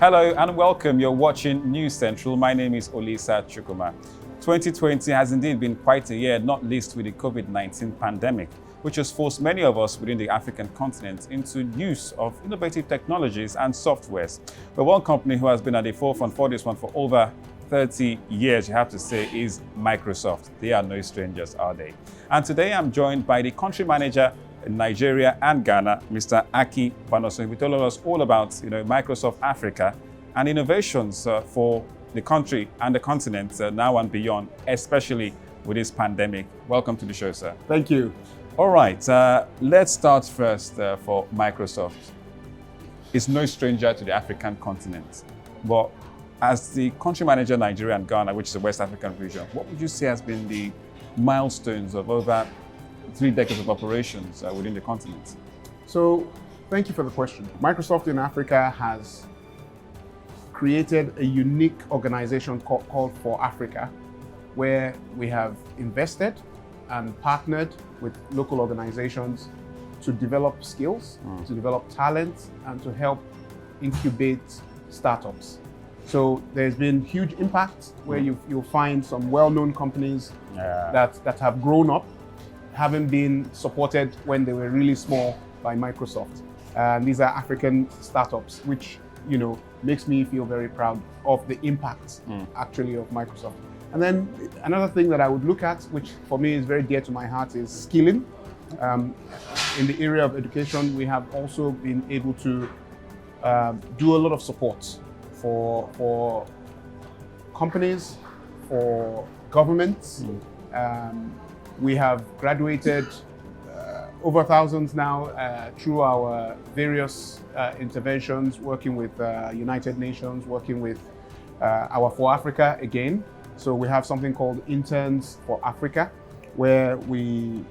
Hello and welcome. You're watching News Central. My name is Olisa Chukuma. 2020 has indeed been quite a year, not least with the COVID-19 pandemic, which has forced many of us within the African continent into use of innovative technologies and softwares. But one company who has been at the forefront for this one for over 30 years, you have to say, is Microsoft. They are no strangers, are they? And today I'm joined by the country manager in Nigeria and Ghana, Mr. Akin Banuso. He will tell us all about Microsoft Africa and innovations for the country and the continent now and beyond, especially with this pandemic. Welcome to the show, sir. Thank you. All right, let's start first for Microsoft. It's no stranger to the African continent, but as the country manager, Nigeria and Ghana, which is the West African region, what would you say has been the milestones of over 3 decades of operations within the continent? So, thank you for the question. Microsoft in Africa has created a unique organization called For Africa, where we have invested and partnered with local organizations to develop skills, to develop talent, and to help incubate startups. So there's been huge impact where you'll find some well-known companies that have grown up, having been supported when they were really small by Microsoft. And these are African startups, which makes me feel very proud of the impact actually of Microsoft. And then another thing that I would look at, which for me is very dear to my heart, is skilling. In the area of education, we have also been able to do a lot of support for companies, for governments. We have graduated over thousands now through our various interventions, working with United Nations, working with our For Africa again. So we have something called Interns for Africa, where we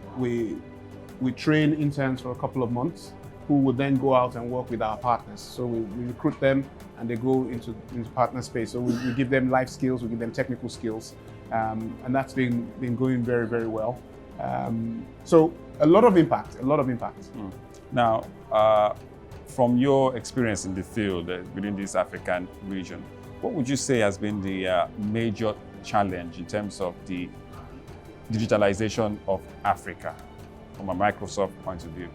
train interns for a couple of months who will then go out and work with our partners. So we recruit them and they go into partner space. So we give them life skills, we give them technical skills. And that's been going very, very well. So a lot of impact. Now, from your experience in the field within this African region, what would you say has been the major challenge in terms of the digitalization of Africa from a Microsoft point of view?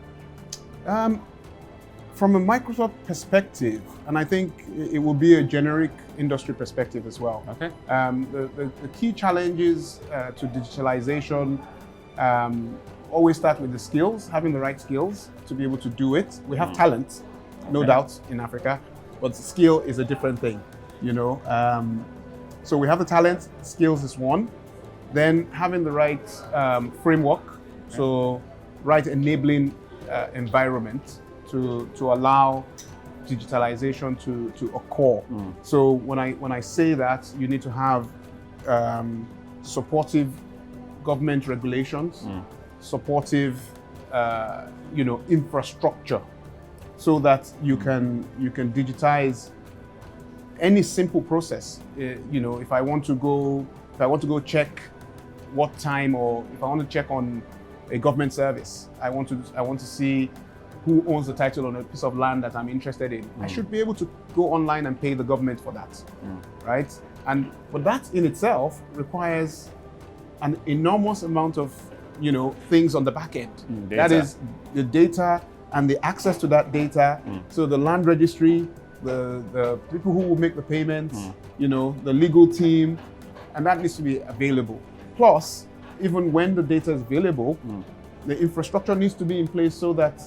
From a Microsoft perspective, and I think it will be a generic industry perspective as well. Okay. The key challenges to digitalization always start with the skills, having the right skills to be able to do it. We have talent, no doubt, in Africa, but skill is a different thing, So we have the talent, skills is one. Then having the right framework, so right enabling environment to allow digitalization to occur. So when I say that, you need to have supportive government regulations, supportive infrastructure, so that you can digitize any simple process. If I want to go check what time, or if I want to check on a government service, I want to see who owns the title on a piece of land that I'm interested in. I should be able to go online and pay the government for that, right? But that in itself requires an enormous amount of things on the back end. That is the data and the access to that data. So the land registry, the people who will make the payments, the legal team, and that needs to be available. Plus, even when the data is available, the infrastructure needs to be in place so that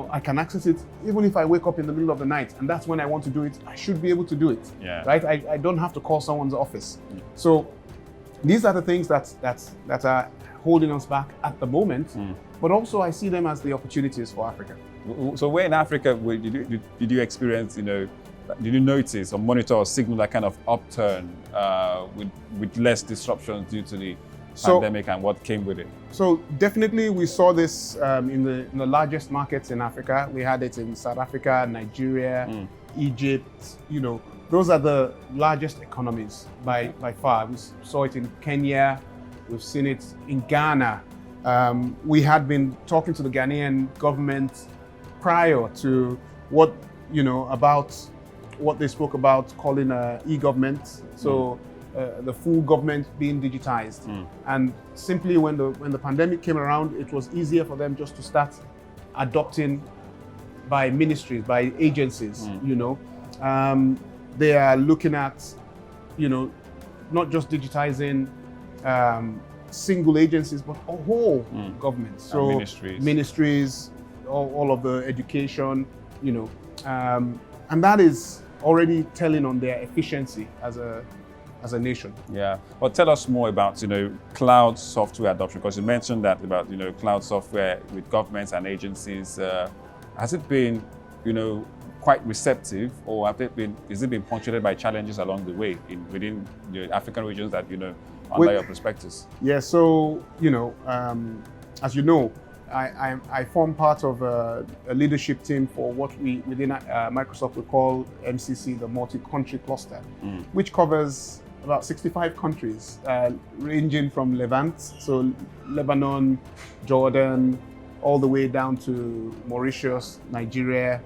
I can access it even if I wake up in the middle of the night and that's when I want to do it. I should be able to do it, right? I don't have to call someone's office. So these are the things that are holding us back at the moment, but also I see them as the opportunities for Africa. So where in Africa did you experience, did you notice or monitor or signal that kind of upturn with less disruptions due to the pandemic and what came with it? So definitely we saw this in the largest markets in Africa. We had it in South Africa, Nigeria, Egypt. Those are the largest economies by far. We saw it in Kenya. We've seen it in Ghana. We had been talking to the Ghanaian government prior to what, about what they spoke about calling e-government. So the full government being digitized. And simply when the pandemic came around, it was easier for them just to start adopting by ministries, by agencies, They are looking at, not just digitizing single agencies, but a whole government. So ministries, all of the education, and that is already telling on their efficiency as a nation. Yeah. Well, tell us more about, cloud software adoption, because you mentioned that about, cloud software with governments and agencies. Has it been, quite receptive, or is it been punctuated by challenges along the way within the African regions that, under your perspectives? Yeah, so, as you know, I form part of a leadership team for what within Microsoft we call MCC, the multi-country cluster, which covers about 65 countries, ranging from Levant, so Lebanon, Jordan, all the way down to Mauritius, Nigeria,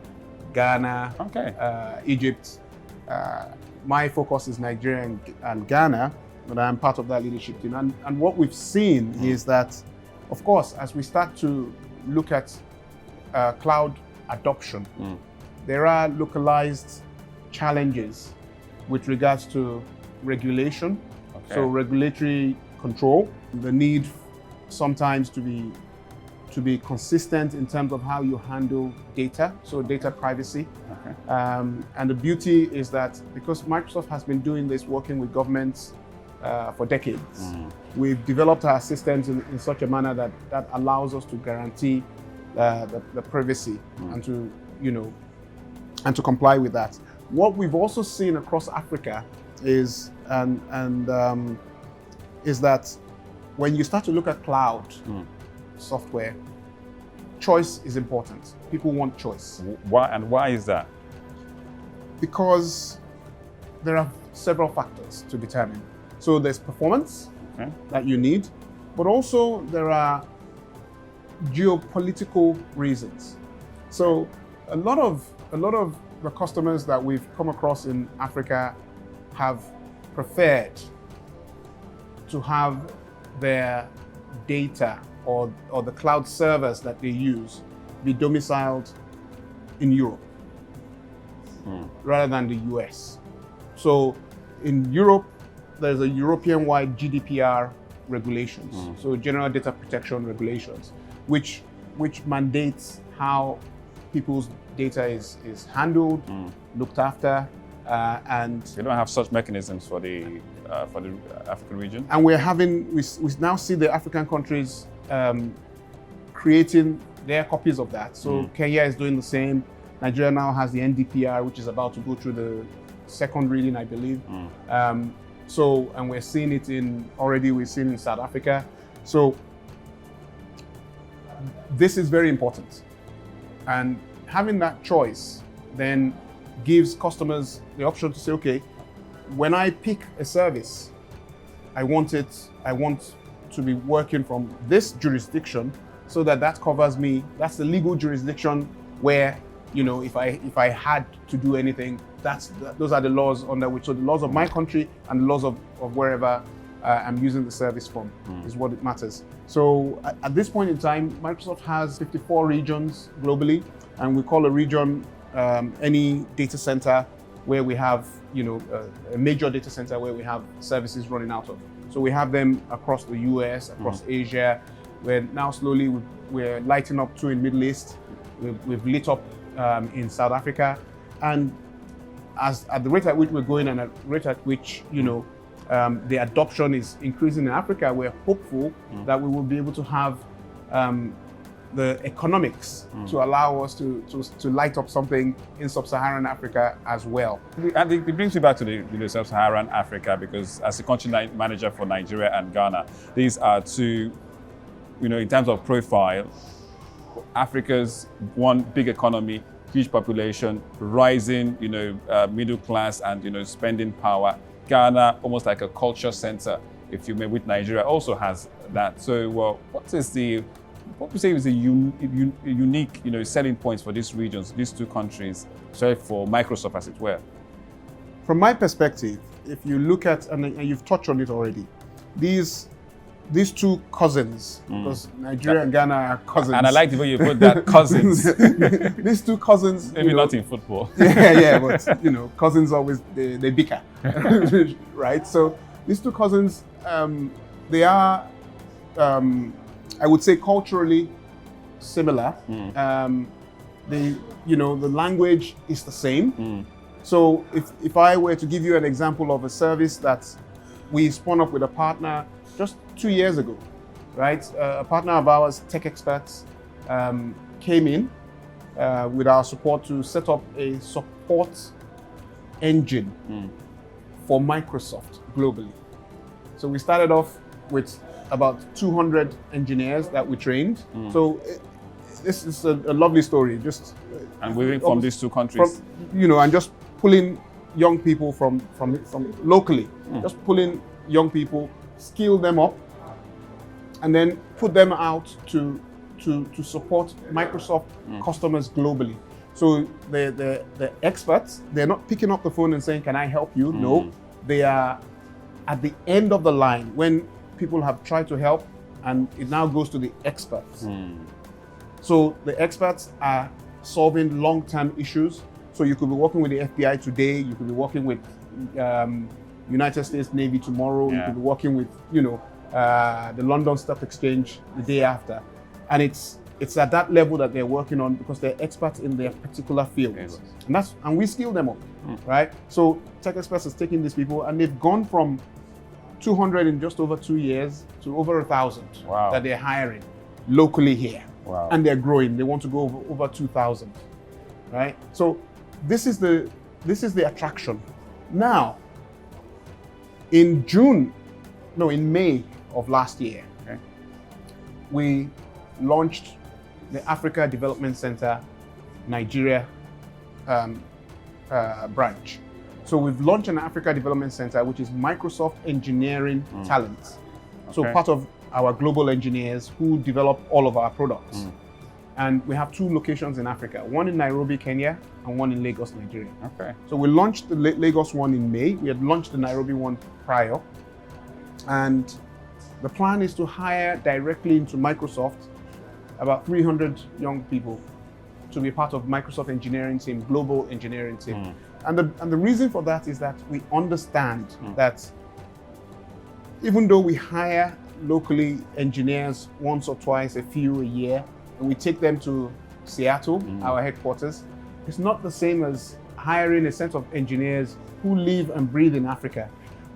Ghana, Egypt. My focus is Nigeria and Ghana, but I'm part of that leadership team. And what we've seen is that, of course, as we start to look at cloud adoption, there are localized challenges with regards to regulation, so regulatory control, the need sometimes to be consistent in terms of how you handle data, so data privacy. And the beauty is that because Microsoft has been doing this, working with governments for decades, we've developed our systems in such a manner that allows us to guarantee the privacy and to comply with that. What we've also seen across Africa is is that when you start to look at cloud software, choice is important. People want choice. Why is that? Because there are several factors to determine. So there's performance that you need, but also there are geopolitical reasons. So a lot of the customers that we've come across in Africa have preferred to have their data or the cloud servers that they use be domiciled in Europe rather than the US. So in Europe, there's a European-wide GDPR regulations, so General Data Protection Regulations, which mandates how people's data is handled, looked after, and they don't have such mechanisms for the African region. And we now see the African countries creating their copies of that. So Kenya is doing the same. Nigeria now has the NDPR, which is about to go through the second reading, I believe. And we're seeing it we've seen in South Africa. So this is very important. And having that choice then gives customers the option to say, okay, when I pick a service, I want to be working from this jurisdiction so that covers me. That's the legal jurisdiction where, if I had to do anything, those are the laws under which, so the laws of my country and the laws of wherever I'm using the service from is what it matters. So at this point in time, Microsoft has 54 regions globally, and we call a region any data center where we have, a major data center where we have services running out of. So we have them across the US, across Asia. We're now slowly, we're lighting up two in Middle East. We've lit up in South Africa. And at the rate at which we're going and at the rate at which, the adoption is increasing in Africa, we're hopeful that we will be able to have the economics to allow us to light up something in sub-Saharan Africa as well. And it brings me back to the sub-Saharan Africa, because as a country manager for Nigeria and Ghana, these are two, in terms of profile, Africa's one big economy, huge population, rising, middle class and, spending power. Ghana, almost like a culture center, if you may, with Nigeria, also has that. So, what would you say is the unique, selling points for these regions, these two countries, for Microsoft, as it were? From my perspective, if you look at, and you've touched on it already, these two cousins, because Nigeria and Ghana are cousins. And I like the way you put that, cousins. These two cousins. Maybe not in football. Yeah, but cousins always they bicker, right? So these two cousins, they are, I would say, culturally similar. The language is the same. So if I were to give you an example of a service that we spun up with a partner just 2 years ago, right? A partner of ours, Tech Experts, came in with our support to set up a support engine for Microsoft globally. So we started off with about 200 engineers that we trained. So this is a lovely story. And we're from these two countries. And just pulling young people from locally, just pulling young people, skill them up, and then put them out to support Microsoft customers globally. So the experts, they're not picking up the phone and saying, "Can I help you?" No, they are at the end of the line when people have tried to help, and it now goes to the experts. So the experts are solving long-term issues. So you could be working with the FBI today, you could be working with United States Navy tomorrow, you could be working with the London Stock Exchange the day after. And it's at that level that they're working on because they're experts in their particular fields. And we skill them up, right? So Tech Experts is taking these people and they've gone from 200 in just over 2 years to over 1,000 that they're hiring locally here. Wow. And they're growing. They want to go over 2,000, right? So this is the attraction. Now, in May of last year, we launched the Africa Development Center Nigeria branch. So we've launched an Africa Development Center, which is Microsoft engineering talent. So part of our global engineers who develop all of our products. And we have 2 locations in Africa, one in Nairobi, Kenya, and one in Lagos, Nigeria. So we launched the Lagos one in May. We had launched the Nairobi one prior. And the plan is to hire directly into Microsoft about 300 young people to be part of Microsoft engineering team, global engineering team. And the reason for that is that we understand that even though we hire locally engineers once or twice, a few a year, and we take them to Seattle, our headquarters, it's not the same as hiring a set of engineers who live and breathe in Africa,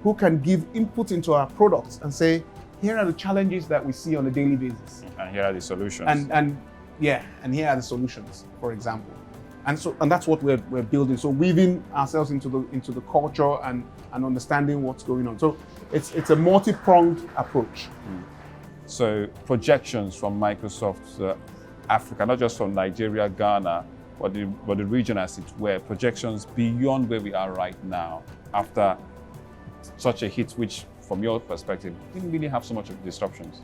who can give input into our products and say, here are the challenges that we see on a daily basis. And here are the solutions. And here are the solutions, for example. And that's what we're building. So weaving ourselves into the culture and understanding what's going on. So it's a multi-pronged approach. So projections from Microsoft Africa, not just from Nigeria, Ghana, but the region as it were, projections beyond where we are right now after such a hit, which from your perspective didn't really have so much of disruptions.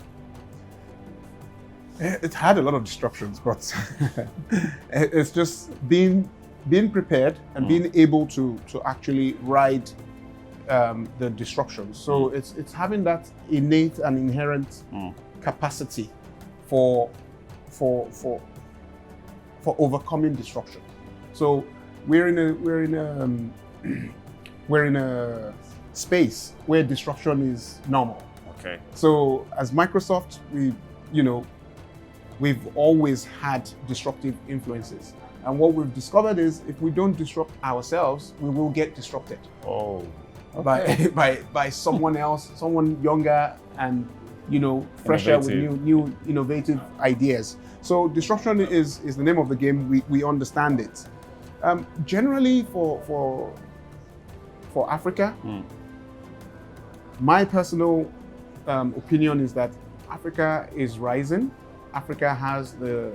It had a lot of disruptions, but it's just being prepared and being able to actually ride the disruptions. So it's having that innate and inherent capacity for overcoming disruption. So we're in a space where disruption is normal. So as Microsoft, we've always had disruptive influences. And what we've discovered is if we don't disrupt ourselves, we will get disrupted. By someone else, someone younger and fresher with new innovative ideas. So disruption is the name of the game. We understand it. Generally for Africa, my personal opinion is that Africa is rising. Africa has the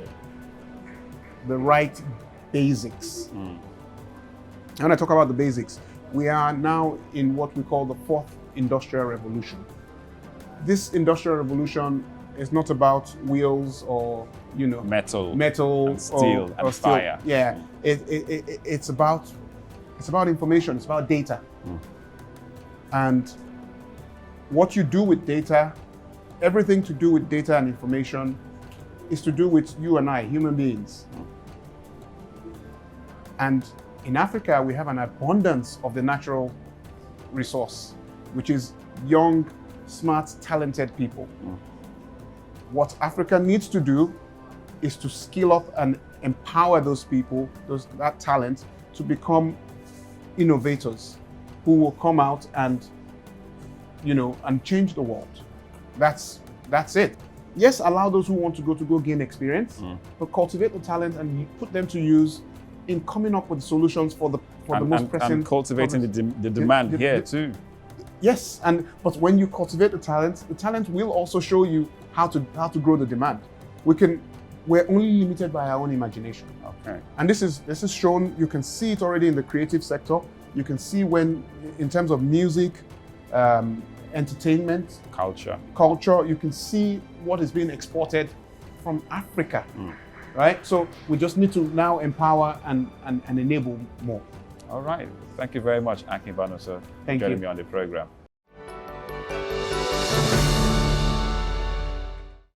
right basics. And when I talk about the basics, we are now in what we call the 4th industrial revolution. This industrial revolution is not about wheels or metal and steel and fire. Yeah, it's about It's about information, it's about data. And what you do with data, everything to do with data and information is to do with you and I, human beings. And in Africa, we have an abundance of the natural resource, which is young, smart, talented people. What Africa needs to do is to skill up and empower those people, that talent, to become innovators who will come out and, and change the world. That's it. Yes, allow those who want to go gain experience, but cultivate the talent and put them to use in coming up with solutions for the most pressing. And cultivating the demand here too. Yes, but when you cultivate the talent will also show you how to grow the demand. We're only limited by our own imagination. Okay. And this is shown. You can see it already in the creative sector. You can see when, in terms of music, entertainment, culture, you can see what is being exported from Africa, right? So we just need to now empower and enable more. All right. Thank you very much, Akin Banuso, for joining me on the program.